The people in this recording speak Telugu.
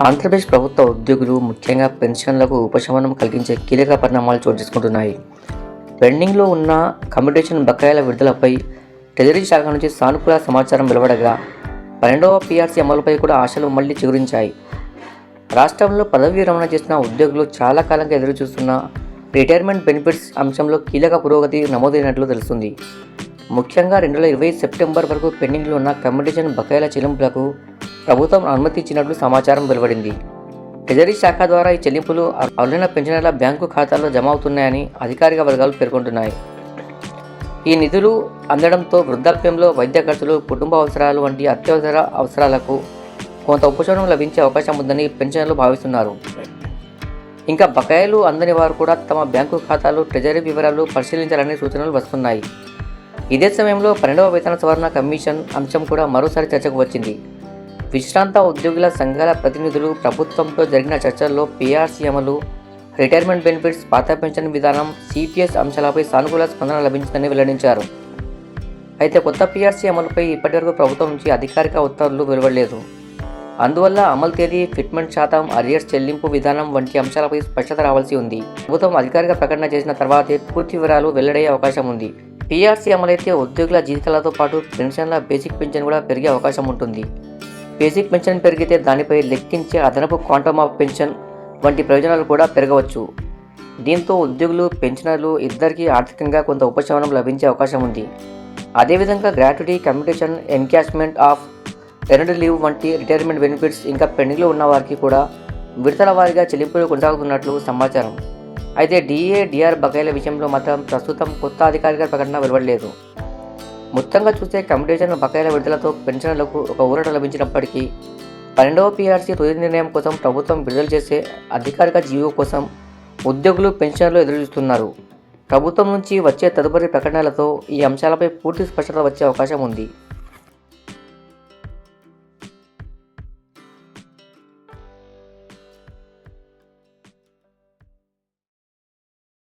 ఆంధ్రప్రదేశ్ ప్రభుత్వ ఉద్యోగులు ముఖ్యంగా పెన్షన్లకు ఉపశమనం కలిగించే కీలక పరిణామాలు చోటు చేసుకుంటున్నాయి. పెండింగ్లో ఉన్న కమ్యూటేషన్ బకాయిల విడుదలపై ట్రెజరీ శాఖ నుంచి సానుకూల సమాచారం వెలువడగా 12వ పీఆర్సీ అమలుపై కూడా ఆశలు మళ్లీ చిగురించాయి. రాష్ట్రంలో పదవీ విరమణ చేసిన ఉద్యోగులు చాలా కాలంగా ఎదురుచూస్తున్న రిటైర్మెంట్ బెనిఫిట్స్ అంశంలో కీలక పురోగతి నమోదైనట్లు తెలుస్తుంది. ముఖ్యంగా 2020 సెప్టెంబర్ వరకు పెండింగ్లో ఉన్న కమ్యూటేషన్ బకాయిల చెల్లింపులకు ప్రభుత్వం అనుమతి ఇచ్చినట్లు సమాచారం వెలువడింది. ట్రెజరీ శాఖ ద్వారా ఈ చెల్లింపులు అర్హులైన పెన్షనర్ల బ్యాంకు ఖాతాల్లో జమ అవుతున్నాయని అధికారిక వర్గాలు పేర్కొంటున్నాయి. ఈ నిధులు అందడంతో వృద్ధాప్యంలో వైద్య ఖర్చులు, కుటుంబ అవసరాలు వంటి అత్యవసర అవసరాలకు కొంత ఉపశమనం లభించే అవకాశం ఉందని పెన్షనర్లు భావిస్తున్నారు. ఇంకా బకాయిలు అందని వారు కూడా తమ బ్యాంకు ఖాతాలు, ట్రెజరీ వివరాలు పరిశీలించాలని సూచనలు వస్తున్నాయి. ఇదే సమయంలో 12వ వేతన సవరణ కమిషన్ అంశం కూడా మరోసారి చర్చకు వచ్చింది. విశ్రాంత ఉద్యోగుల సంఘాల ప్రతినిధులు ప్రభుత్వంతో జరిగిన చర్చల్లో పీఆర్సీ అమలు, రిటైర్మెంట్ బెనిఫిట్స్, పాత పెన్షన్ విధానం, సిపిఎస్ అంశాలపై సానుకూల స్పందన లభించిందని వెల్లడించారు. అయితే కొత్త పీఆర్సీ అమలుపై ఇప్పటివరకు ప్రభుత్వం నుంచి అధికారిక ఉత్తర్వులు వెలువడలేదు. అందువల్ల అమలు తేదీ, ఫిట్మెంట్ శాతం, అరియర్స్ చెల్లింపు విధానం వంటి అంశాలపై స్పష్టత రావాల్సి ఉంది. ప్రభుత్వం అధికారిక ప్రకటన చేసిన తర్వాతే పూర్తి వివరాలు వెల్లడయ్యే అవకాశం ఉంది. పీఆర్సీ అమలైతే ఉద్యోగుల జీతాలతో పాటు పెన్షన్ల బేసిక్ పెన్షన్ కూడా పెరిగే అవకాశం ఉంటుంది. బేసిక్ పెన్షన్ పెరిగితే దానిపై లెక్కించే అదనపు క్వాంటమ్ ఆఫ్ పెన్షన్ వంటి ప్రయోజనాలు కూడా పెరగవచ్చు. దీంతో ఉద్యోగులు, పెన్షనర్లు ఇద్దరికీ ఆర్థికంగా కొంత ఉపశమనం లభించే అవకాశం ఉంది. అదేవిధంగా gratuity, commutation, encashment of earned leave వంటి రిటైర్మెంట్ బెనిఫిట్స్ ఇంకా పెండింగ్లో ఉన్న వారికి కూడా విడతల వారీగా చెల్లింపులు కొనసాగుతున్నట్లు సమాచారం. అయితే డిఏ, డిఆర్ బకాయిల విషయంలో మాత్రం ప్రస్తుతం కొత్త అధికారిక ప్రకటన వెలువడలేదు. మొత్తంగా చూస్తే కమ్యూటేషన్ బకాయిల విడుదలతో పెన్షనర్లకు ఒక ఊరట లభించినప్పటికీ 12వ పీఆర్సీ తుది నిర్ణయం కోసం ప్రభుత్వం విడుదల చేసే అధికారిక జీవో కోసం ఉద్యోగులు, పెన్షనర్లు ఎదురుచూస్తున్నారు. ప్రభుత్వం నుంచి వచ్చే తదుపరి ప్రకటనలతో ఈ అంశాలపై పూర్తి స్పష్టత వచ్చే అవకాశం ఉంది.